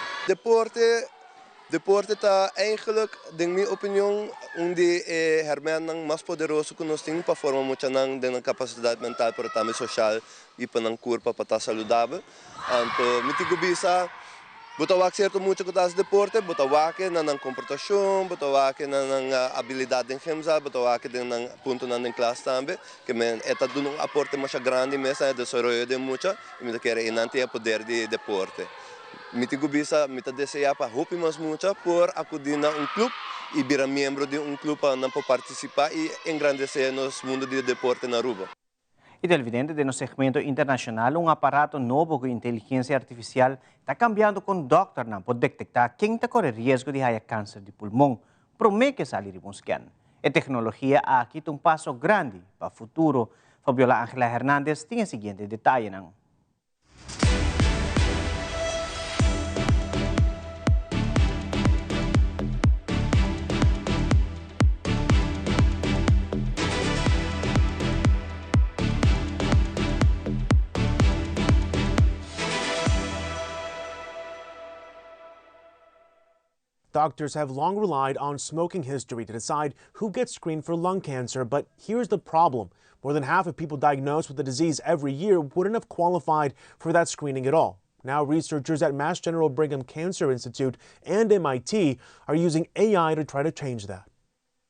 Deporte está eigenlijk, in mijn opinie, onde hermen mais poderoso que nós temos para formar muito na capacidade mental, para também social e para não corpo para estar saudável. Então, me digo bisa, botar certo muito que está deporte, botar na comportação, botar na habilidade em gemza, botar na ponto na classe também, que é dando aporte mais grande mesmo, desenvolvimento de muito, e me quer inante a poder de deporte. Mitigo bisa, mita deseja para roupa mais muito por acudir a clube e virar membro de clube para participar e engrandecer nosso mundo de deporte na Aruba. E televidente de nosso segmento internacional, aparato novo com inteligência artificial está cambiando conduta para detectar quem está correndo risco de ter câncer de pulmão, promete que sair de buscar. A tecnologia aqui tem passo grande para o futuro. Fabiola Ángela Hernández tem o seguinte detalhe. Doctors have long relied on smoking history to decide who gets screened for lung cancer, but here's the problem. More than half of people diagnosed with the disease every year wouldn't have qualified for that screening at all. Now researchers at Mass General Brigham Cancer Institute and MIT are using AI to try to change that.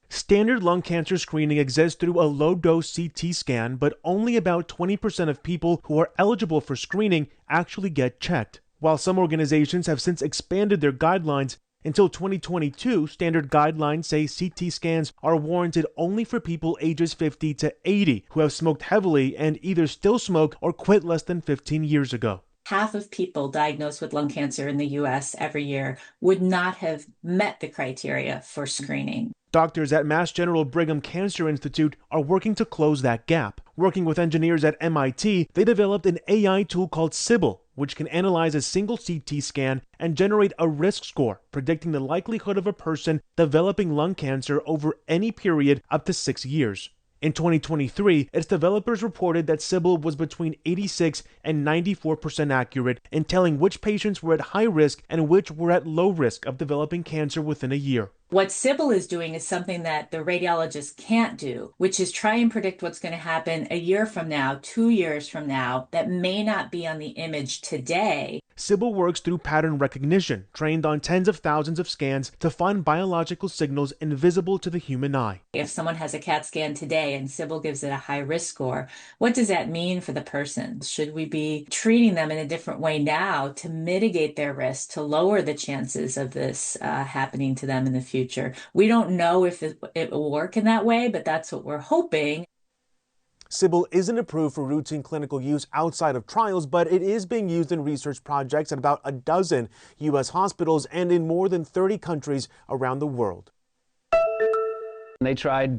Standard lung cancer screening exists through a low-dose CT scan, but only about 20% of people who are eligible for screening actually get checked. While some organizations have since expanded their guidelines, until 2022, standard guidelines say CT scans are warranted only for people ages 50 to 80 who have smoked heavily and either still smoke or quit less than 15 years ago. half of people diagnosed with lung cancer in the U.S. every year would not have met the criteria for screening. Doctors at Mass General Brigham Cancer Institute are working to close that gap. Working with engineers at MIT, they developed an AI tool called Sybil, which can analyze a single CT scan and generate a risk score, predicting the likelihood of a person developing lung cancer over any period up to 6 years. In 2023, its developers reported that Sybil was between 86 and 94% accurate in telling which patients were at high risk and which were at low risk of developing cancer within a year. What Sybil is doing is something that the radiologist can't do, which is try and predict what's going to happen a year from now, 2 years from now, that may not be on the image today. Sybil works through pattern recognition, trained on tens of thousands of scans to find biological signals invisible to the human eye. If someone has a CAT scan today and Sybil gives it a high risk score, what does that mean for the person? Should we be treating them in a different way now to mitigate their risk, to lower the chances of this happening to them in the future? We don't know if it will work in that way, but that's what we're hoping. Sybil isn't approved for routine clinical use outside of trials, but it is being used in research projects at about a dozen U.S. hospitals and in more than 30 countries around the world. They tried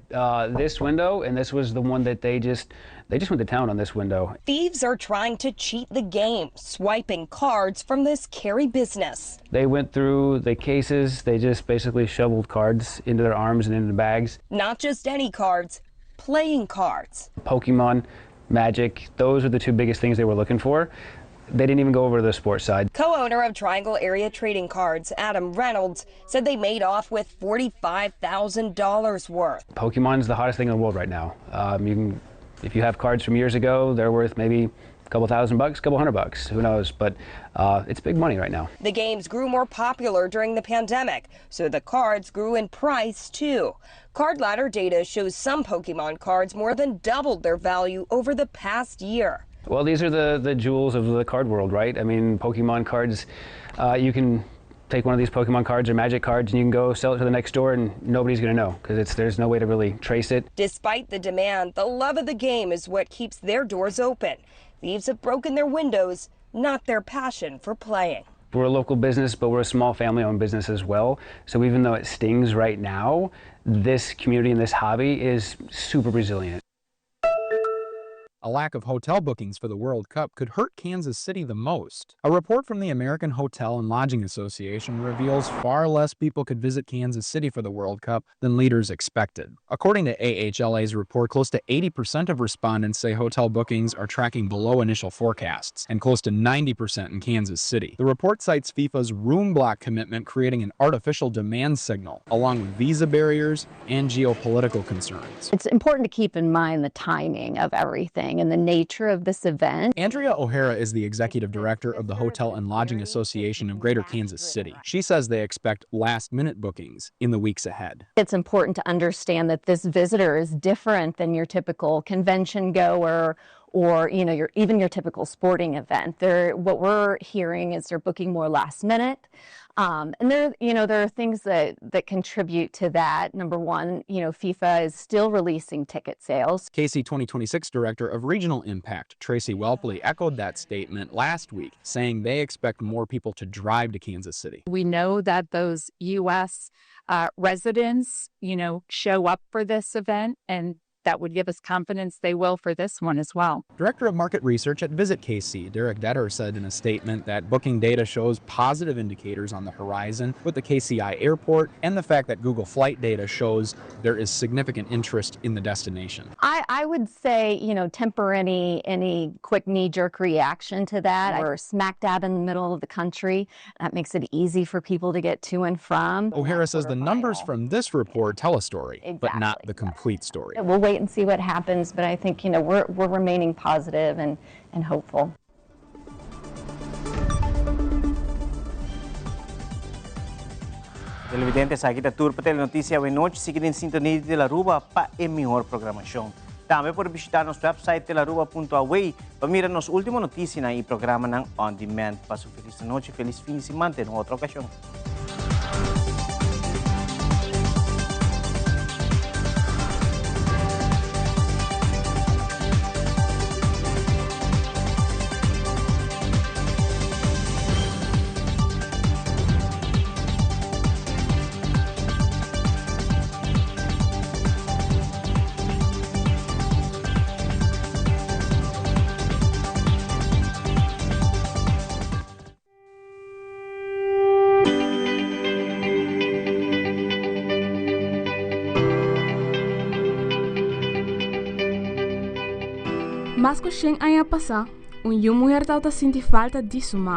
this window, and this was the one that they just went to town on this window. Thieves are trying to cheat the game, swiping cards from this carry business. They went through the cases. They just basically shoveled cards into their arms and into bags. Not just any cards, playing cards. Pokemon, Magic, those are the two biggest things they were looking for. They didn't even go over to the sports side. Co-owner of Triangle Area Trading Cards, Adam Reynolds, said they made off with $45,000 worth. Pokemon's the hottest thing in the world right now. If you have cards from years ago, they're worth maybe a couple $1,000, couple $100, who knows? But it's big money right now. The games grew more popular during the pandemic, so the cards grew in price too. Card Ladder data shows some Pokemon cards more than doubled their value over the past year. Well, these are the jewels of the card world, right? I mean, Pokemon cards, you can take one of these Pokemon cards or Magic cards and you can go sell it to the next door and nobody's going to know because there's no way to really trace it. Despite the demand, the love of the game is what keeps their doors open. Thieves have broken their windows, not their passion for playing. We're a local business, but we're a small family-owned business as well. So even though it stings right now, this community and this hobby is super resilient. A lack of hotel bookings for the World Cup could hurt Kansas City the most. A report from the American Hotel and Lodging Association reveals far less people could visit Kansas City for the World Cup than leaders expected. According to AHLA's report, close to 80% of respondents say hotel bookings are tracking below initial forecasts, and close to 90% in Kansas City. The report cites FIFA's room block commitment creating an artificial demand signal, along with visa barriers and geopolitical concerns. It's important to keep in mind the timing of everything and the nature of this event. Andrea O'Hara is the executive director of the Hotel and Lodging Association of Greater Kansas City. She says they expect last-minute bookings in the weeks ahead. It's important to understand that this visitor is different than your typical convention goer or even your typical sporting event. What we're hearing is they're booking more last minute. And there are things that contribute to that. Number one, FIFA is still releasing ticket sales. KC 2026 Director of Regional Impact, Tracy Welpley, echoed that statement last week, saying they expect more people to drive to Kansas City. We know that those U.S. Residents, show up for this event, and that would give us confidence they will for this one as well. Director of Market Research at Visit KC, Derek Detter, said in a statement that booking data shows positive indicators on the horizon with the KCI airport and the fact that Google Flight data shows there is significant interest in the destination. I would say, temper any quick knee-jerk reaction to that. We're smack dab in the middle of the country. That makes it easy for people to get to and from. O'Hara says the numbers from this report tell a story, but not the complete story. We'll wait and see what happens, but I think we're remaining positive and hopeful. Televidentes, aqui está Tour para Telenotícia hoje noite. Siga em sintonia de La Ruba para a melhor programação. Também pode visitar nosso website telaruba.away para mirar nossa última notícia e programa ng On Demand. Passo feliz noite, feliz fim de semana em outra ocasião. Mas com 100 anos a passar, uma mulher está sentindo falta de sua